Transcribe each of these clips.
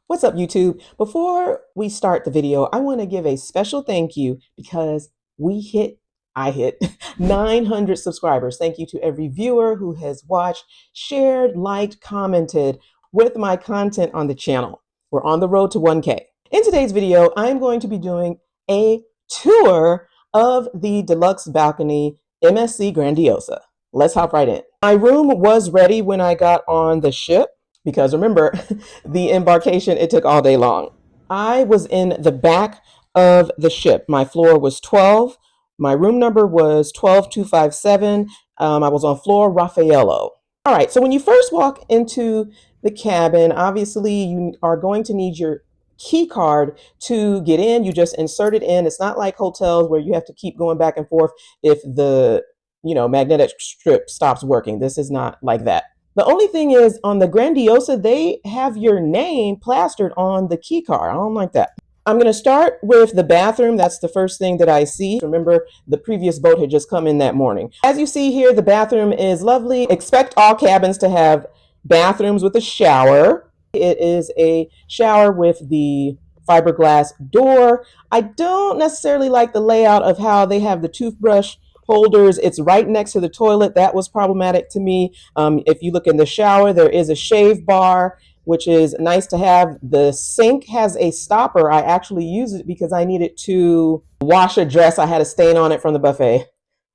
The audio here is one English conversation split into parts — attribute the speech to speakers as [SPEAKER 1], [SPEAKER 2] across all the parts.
[SPEAKER 1] What's up, YouTube? Before we start the video, I want to give a special thank you because I hit 900 subscribers. Thank you to every viewer who has watched, shared, liked, commented with my content on the channel. We're on the road to 1K. In today's video, I'm going to be doing a tour of the deluxe balcony MSC Grandiosa. Let's hop right in. My room was ready when I got on the ship, because remember, the embarkation, it took all day long. I was in the back of the ship. My floor was 12. My room number was 12257. I was on floor Raffaello. All right, so when you first walk into the cabin, obviously you are going to need your key card to get in. You just insert it in. It's not like hotels where you have to keep going back and forth if the magnetic strip stops working. This is not like that. The only thing is, on the Grandiosa, they have your name plastered on the key card. I don't like that. I'm going to start with the bathroom. That's the first thing that I see. Remember, the previous boat had just come in that morning. As you see here, the bathroom is lovely. Expect all cabins to have bathrooms with a shower. It is a shower with the fiberglass door. I don't necessarily like the layout of how they have the toothbrush holders. It's right next to the toilet. That was problematic to me. If you look in the shower, there is a shave bar, which is nice to have. The sink has a stopper. I actually use it because I needed to wash a dress. I had a stain on it from the buffet.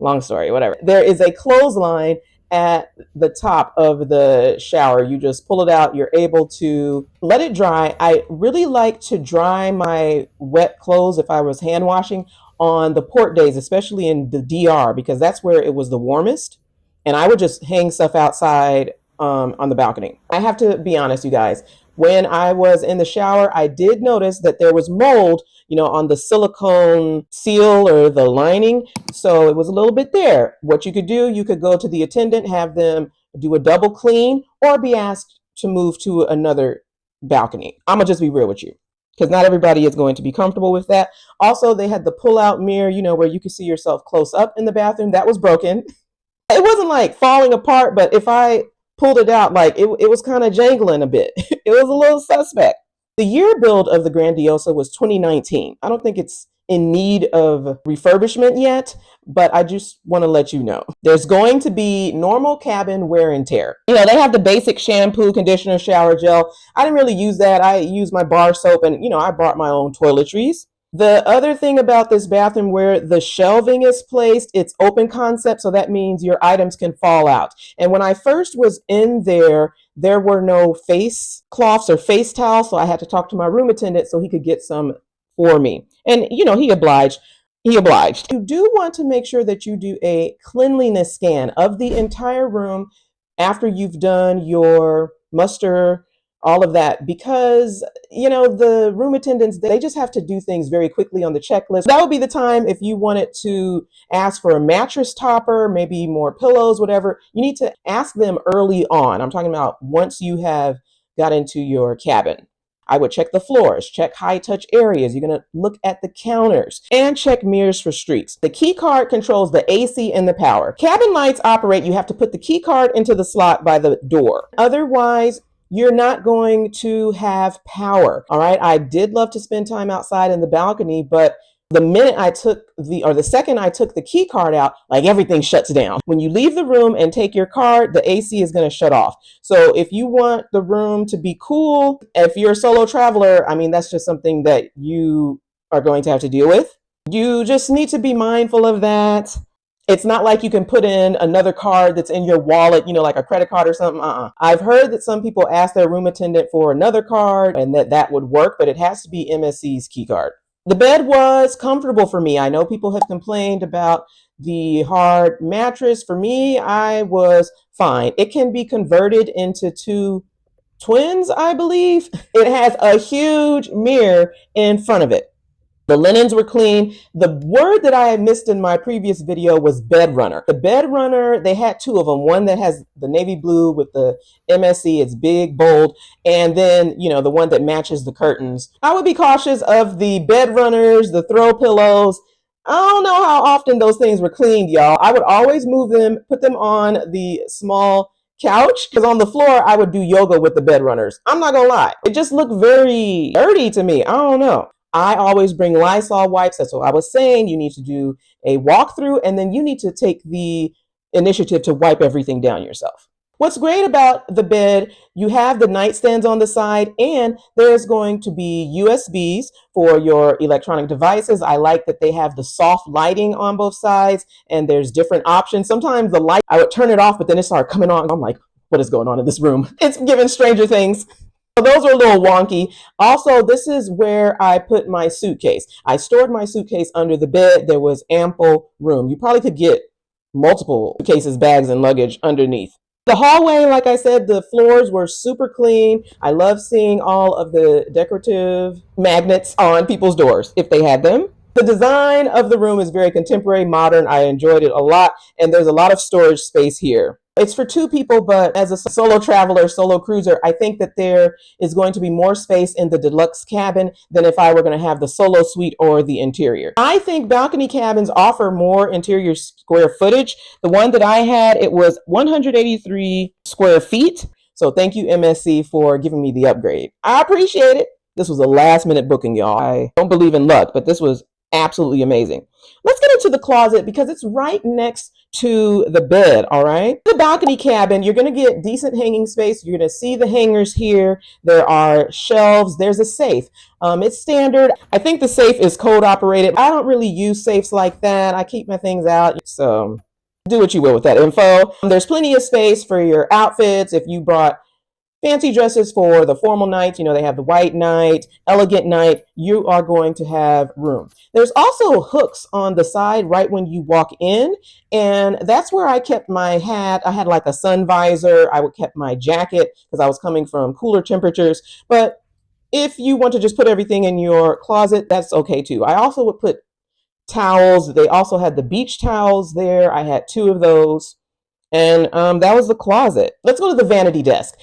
[SPEAKER 1] Long story, whatever. There is a clothesline at the top of the shower. You just pull it out. You're able to let it dry. I really like to dry my wet clothes if I was hand washing on the port days, especially in the DR, because that's where it was the warmest. And I would just hang stuff outside on the balcony. I have to be honest, you guys. When I was in the shower, I did notice that there was mold, on the silicone seal or the lining. So it was a little bit there. What you could do, you could go to the attendant, have them do a double clean, or be asked to move to another balcony. I'm going to just be real with you, because not everybody is going to be comfortable with that. Also, they had the pull-out mirror, where you could see yourself close up in the bathroom. That was broken. It wasn't like falling apart, but if I pulled it out, like it was kind of jangling a bit. It was a little suspect. The year build of the Grandiosa was 2019. I don't think it's in need of refurbishment yet, but I just want to let you know. There's going to be normal cabin wear and tear. They have the basic shampoo, conditioner, shower gel. I didn't really use that. I used my bar soap, and, I brought my own toiletries. The other thing about this bathroom, where the shelving is placed, it's open concept, so that means your items can fall out. And when I first was in there were no face cloths or face towels, so I had to talk to my room attendant so he could get some for me. And, he obliged. You do want to make sure that you do a cleanliness scan of the entire room after you've done your muster, all of that, because the room attendants, they just have to do things very quickly on the checklist. That would be the time if you wanted to ask for a mattress topper, maybe more pillows, whatever. You need to ask them early on. I'm talking about once you have got into your cabin. I would check the floors, check high touch areas. You're going to look at the counters and check mirrors for streaks. The key card controls the AC and the power. Cabin lights operate. You have to put the key card into the slot by the door. Otherwise, you're not going to have power. All right. I did love to spend time outside in the balcony, but the second I took the key card out, like everything shuts down. When you leave the room and take your card, the AC is going to shut off. So if you want the room to be cool, if you're a solo traveler, that's just something that you are going to have to deal with. You just need to be mindful of that. It's not like you can put in another card that's in your wallet, like a credit card or something. I've heard that some people ask their room attendant for another card and that would work, but it has to be MSC's key card. The bed was comfortable for me. I know people have complained about the hard mattress. For me, I was fine. It can be converted into two twins, I believe. It has a huge mirror in front of it. The linens were clean. The word that I had missed in my previous video was bed runner. The bed runner, they had two of them. One that has the navy blue with the MSC, it's big, bold, and then, the one that matches the curtains. I would be cautious of the bed runners, the throw pillows. I don't know how often those things were cleaned, y'all. I would always move them, put them on the small couch, because on the floor I would do yoga with the bed runners. I'm not gonna lie, it just looked very dirty to me. I don't know. I always bring Lysol wipes. That's what I was saying. You need to do a walkthrough, and then you need to take the initiative to wipe everything down yourself. What's great about the bed, you have the nightstands on the side, and there's going to be USBs for your electronic devices. I like that they have the soft lighting on both sides, and there's different options. Sometimes the light, I would turn it off, but then it started coming on. I'm like, what is going on in this room? It's giving Stranger Things. So those are a little wonky. Also, this is where I put my suitcase. I stored my suitcase under the bed. There was ample room. You probably could get multiple cases, bags, and luggage underneath. The hallway, like I said, the floors were super clean. I love seeing all of the decorative magnets on people's doors if they had them. The design of the room is very contemporary, modern. I enjoyed it a lot, and there's a lot of storage space here. It's for two people, but as a solo traveler, solo cruiser, I think that there is going to be more space in the deluxe cabin than if I were going to have the solo suite or the interior. I think balcony cabins offer more interior square footage. The one that I had, it was 183 square feet. So thank you, MSC, for giving me the upgrade. I appreciate it. This was a last minute booking, y'all. I don't believe in luck, but this was absolutely amazing. Let's get into the closet because it's right next to the bed, all right? The balcony cabin, you're gonna get decent hanging space. You're gonna see the hangers here. There are shelves. There's a safe. It's standard. I think the safe is code operated. I don't really use safes like that. I keep my things out, so do what you will with that info. There's plenty of space for your outfits. If you brought fancy dresses for the formal night, you know, they have the white night, elegant night, you are going to have room. There's also hooks on the side right when you walk in, and that's where I kept my hat. I had like a sun visor. I would kept my jacket because I was coming from cooler temperatures. But if you want to just put everything in your closet, that's okay too. I also would put towels. They also had the beach towels there. I had two of those. And that was the closet. Let's go to the vanity desk.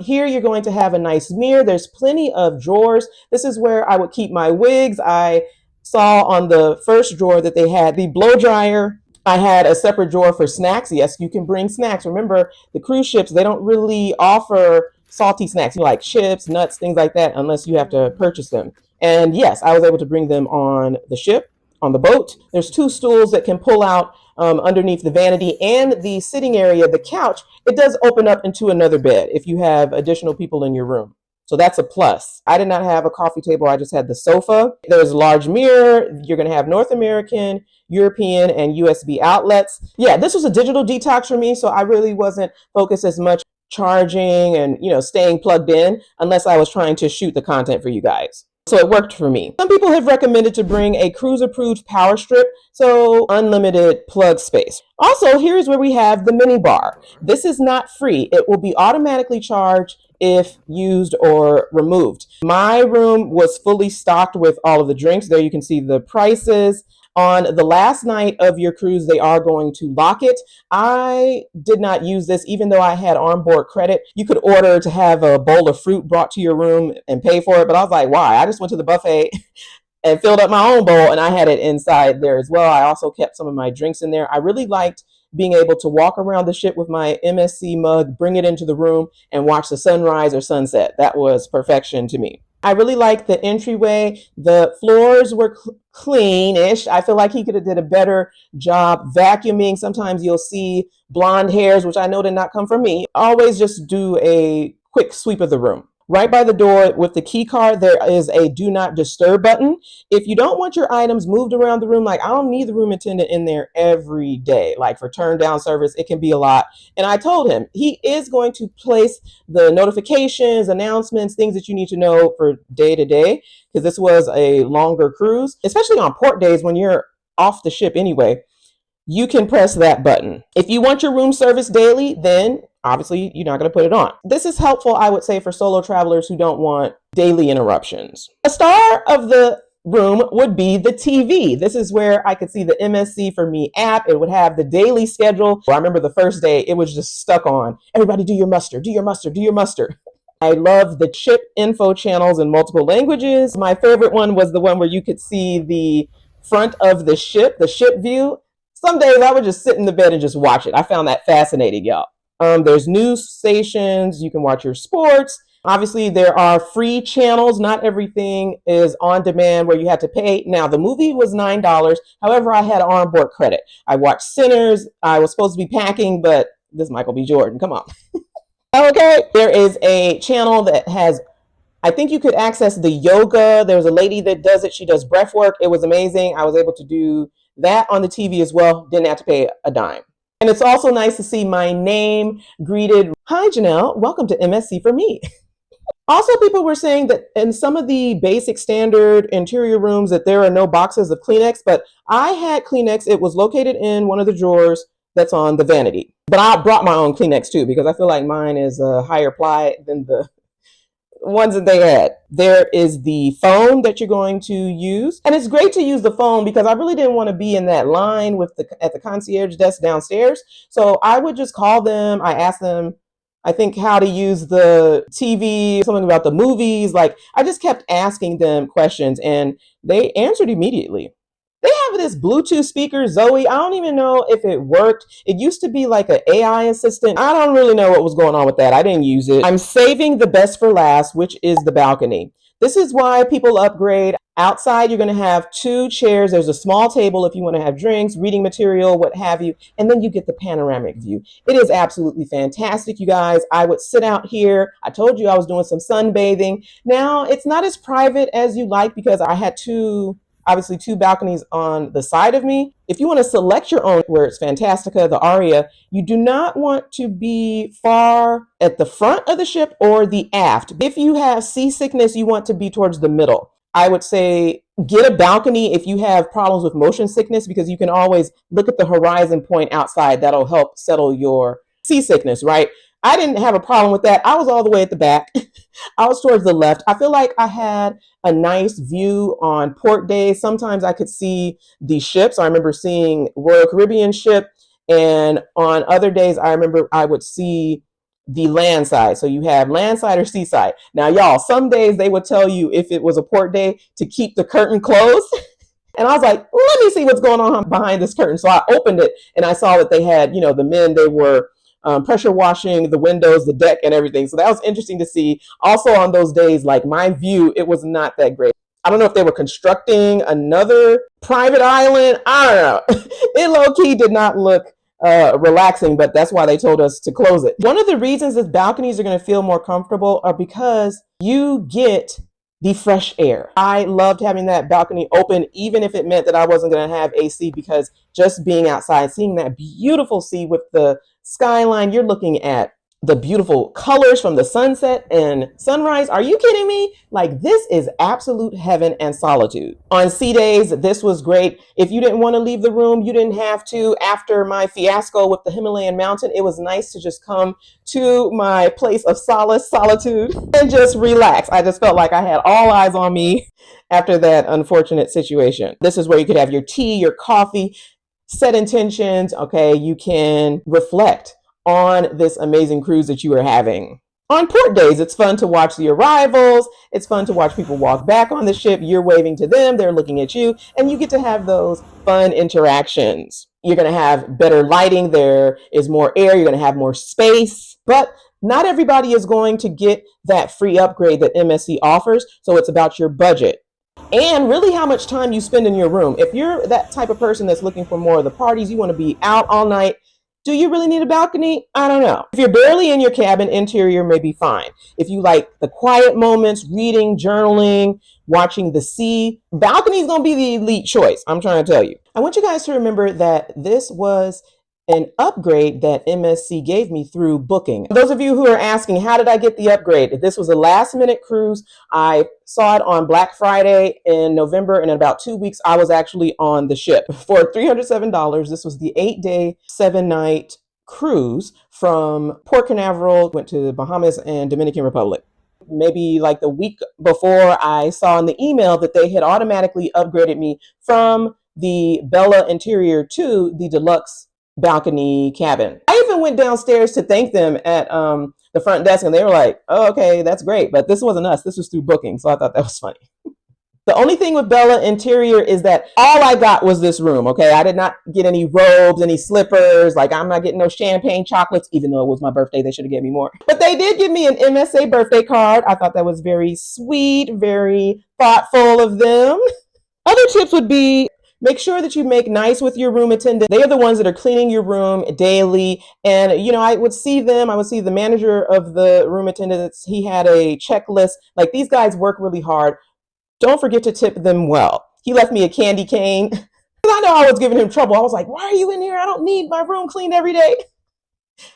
[SPEAKER 1] Here you're going to have a nice mirror. There's plenty of drawers. This is where I would keep my wigs. I saw on the first drawer that they had the blow dryer. I had a separate drawer for snacks. Yes, you can bring snacks. Remember, the cruise ships, they don't really offer salty snacks, like chips, nuts, things like that, unless you have to purchase them. And yes, I was able to bring them on the ship, on the boat. There's two stools that can pull out underneath the vanity, and the sitting area, the couch, it does open up into another bed if you have additional people in your room. So that's a plus. I did not have a coffee table. I just had the sofa. There's a large mirror. You're going to have North American, European, and USB outlets. Yeah, this was a digital detox for me, so I really wasn't focused as much charging and, staying plugged in unless I was trying to shoot the content for you guys. So it worked for me. Some people have recommended to bring a cruise-approved power strip, so unlimited plug space. Also, here's where we have the mini bar. This is not free. It will be automatically charged if used or removed. My room was fully stocked with all of the drinks. There you can see the prices. On the last night of your cruise, they are going to lock it. I did not use this, even though I had onboard credit. You could order to have a bowl of fruit brought to your room and pay for it. But I was like, why? I just went to the buffet and filled up my own bowl, and I had it inside there as well. I also kept some of my drinks in there. I really liked being able to walk around the ship with my MSC mug, bring it into the room, and watch the sunrise or sunset. That was perfection to me. I really like the entryway. The floors were clean-ish. I feel like he could have did a better job vacuuming. Sometimes you'll see blonde hairs, which I know did not come from me. Always just do a quick sweep of the room. Right by the door with the key card, there is a do not disturb button. If you don't want your items moved around the room, like I don't need the room attendant in there every day, like for turn down service, it can be a lot. And I told him he is going to place the notifications, announcements, things that you need to know for day to day, because this was a longer cruise, especially on port days when you're off the ship anyway. You can press that button. If you want your room service daily, then obviously you're not going to put it on. This is helpful, I would say, for solo travelers who don't want daily interruptions. A star of the room would be the TV. This is where I could see the MSC for Me app. It would have the daily schedule. I remember the first day, it was just stuck on, everybody do your muster, do your muster, do your muster. I love the ship info channels in multiple languages. My favorite one was the one where you could see the front of the ship view. Some days I would just sit in the bed and just watch it. I found that fascinating, y'all. There's news stations. You can watch your sports. Obviously, there are free channels. Not everything is on demand where you had to pay. Now, the movie was $9. However, I had onboard credit. I watched Sinners. I was supposed to be packing, but this is Michael B. Jordan. Come on. Okay. There is a channel that has, I think you could access the yoga. There's a lady that does it. She does breath work. It was amazing. I was able to do that on the TV as well. Didn't have to pay a dime. And it's also nice to see my name greeted. Hi, Janelle. Welcome to MSC for me. Also, people were saying that in some of the basic standard interior rooms that there are no boxes of Kleenex, but I had Kleenex. It was located in one of the drawers that's on the vanity. But I brought my own Kleenex too, because I feel like mine is a higher ply than the ones that they had. There is the phone that you're going to use. And it's great to use the phone because I really didn't want to be in that line with at the concierge desk downstairs. So I would just call them. I asked them, I think, how to use the TV, something about the movies. Like, I just kept asking them questions and they answered immediately. They have this Bluetooth speaker, Zoe. I don't even know if it worked. It used to be like an AI assistant. I don't really know what was going on with that. I didn't use it. I'm saving the best for last, which is the balcony. This is why people upgrade. Outside, you're going to have 2 chairs. There's a small table if you want to have drinks, reading material, what have you. And then you get the panoramic view. It is absolutely fantastic, you guys. I would sit out here. I told you I was doing some sunbathing. Now, it's not as private as you like because I had obviously 2 balconies on the side of me. If you want to select your own, where it's Fantastica, the Aria, you do not want to be far at the front of the ship or the aft. If you have seasickness, you want to be towards the middle. I would say get a balcony if you have problems with motion sickness, because you can always look at the horizon point outside. That'll help settle your seasickness, right? I didn't have a problem with that. I was all the way at the back. I was towards the left. I feel like I had a nice view on port days. Sometimes I could see the ships. I remember seeing Royal Caribbean ship. And on other days, I remember I would see the land side. So you have land side or seaside. Now, y'all, some days they would tell you if it was a port day to keep the curtain closed. And I was like, let me see what's going on behind this curtain. So I opened it and I saw that they had, the men, they were pressure washing the windows, the deck, and everything. So that was interesting to see. Also on those days, like my view, it was not that great. I don't know if they were constructing another private island. I don't know. It low key did not look relaxing, but that's why they told us to close it. One of the reasons that balconies are going to feel more comfortable are because you get the fresh air. I loved having that balcony open, even if it meant that I wasn't going to have AC, because just being outside, seeing that beautiful sea with the skyline, you're looking at the beautiful colors from the sunset and sunrise. Are you kidding me? Like, this is absolute heaven and solitude. On sea days, this was great. If you didn't want to leave the room, you didn't have to. After my fiasco with the Himalayan mountain, it was nice to just come to my place of solace, solitude, and just relax. I just felt like I had all eyes on me after that unfortunate situation. This is where you could have your tea, your coffee, set intentions. Okay, you can reflect on this amazing cruise that you are having. On port days, it's fun to watch the arrivals. It's fun to watch people walk back on the ship. You're waving to them, they're looking at you, and you get to have those fun interactions. You're going to have better lighting. There is more air. You're going to have more space. But not everybody is going to get that free upgrade that MSC offers. So it's about your budget and really how much time you spend in your room. If you're that type of person that's looking for more of the parties, you want to be out all night, do you really need a balcony? I don't know. If you're barely in your cabin, interior may be fine. If you like the quiet moments, reading, journaling, watching the sea, balcony is going to be the elite choice. I'm trying to tell you. I want you guys to remember that this was an upgrade that MSC gave me through booking. Those of you who are asking, how did I get the upgrade? This was a last minute cruise. I saw it on Black Friday in November, and in about 2 weeks, I was actually on the ship. For $307, this was the 8-day, 7-night cruise from Port Canaveral, went to the Bahamas and Dominican Republic. Maybe like the week before, I saw in the email that they had automatically upgraded me from the Bella Interior to the deluxe balcony cabin. I even went downstairs to thank them at the front desk, and they were like, oh, okay, that's great. But this wasn't us. This was through booking. So I thought that was funny. The only thing with Bella Interior is that all I got was this room, okay? I did not get any robes, any slippers. Like, I'm not getting no champagne chocolates, even though it was my birthday. They should have given me more. But they did give me an MSA birthday card. I thought that was very sweet, very thoughtful of them. Other tips would be make sure that you make nice with your room attendant. They are the ones that are cleaning your room daily. And, you know, I would see the manager of the room attendants. He had a checklist. Like, these guys work really hard. Don't forget to tip them well. He left me a candy cane. I know I was giving him trouble. I was like, why are you in here? I don't need my room cleaned every day.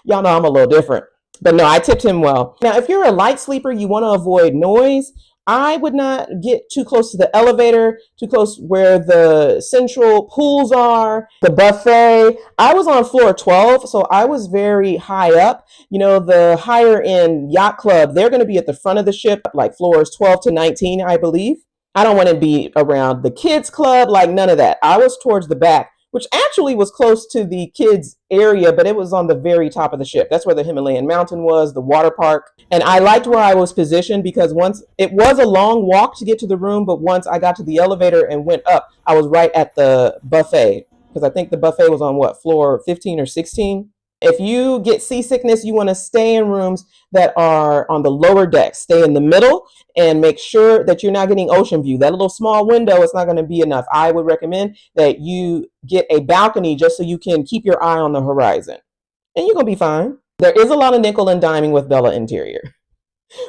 [SPEAKER 1] Y'all know I'm a little different. But no, I tipped him well. Now, if you're a light sleeper, you want to avoid noise. I would not get too close to the elevator, too close where the central pools are, the buffet. I was on floor 12, so I was very high up. You know, the higher end yacht club, they're going to be at the front of the ship, like floors 12 to 19, I believe. I don't want to be around the kids club, like none of that. I was towards the back, which actually was close to the kids area, but it was on the very top of the ship. That's where the Himalayan mountain was, the water park. And I liked where I was positioned because once it was a long walk to get to the room, but once I got to the elevator and went up, I was right at the buffet because I think the buffet was on what, floor 15 or 16? If you get seasickness, you want to stay in rooms that are on the lower deck. Stay in the middle and make sure that you're not getting ocean view. That little small window is not going to be enough. I would recommend that you get a balcony just so you can keep your eye on the horizon. And you're going to be fine. There is a lot of nickel and diming with Bella Interior.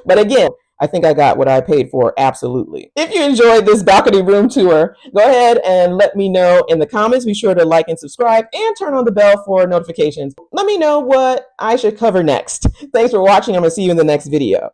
[SPEAKER 1] But again, I think I got what I paid for, absolutely. If you enjoyed this balcony room tour, go ahead and let me know in the comments. Be sure to like and subscribe and turn on the bell for notifications. Let me know what I should cover next. Thanks for watching. I'm going to see you in the next video.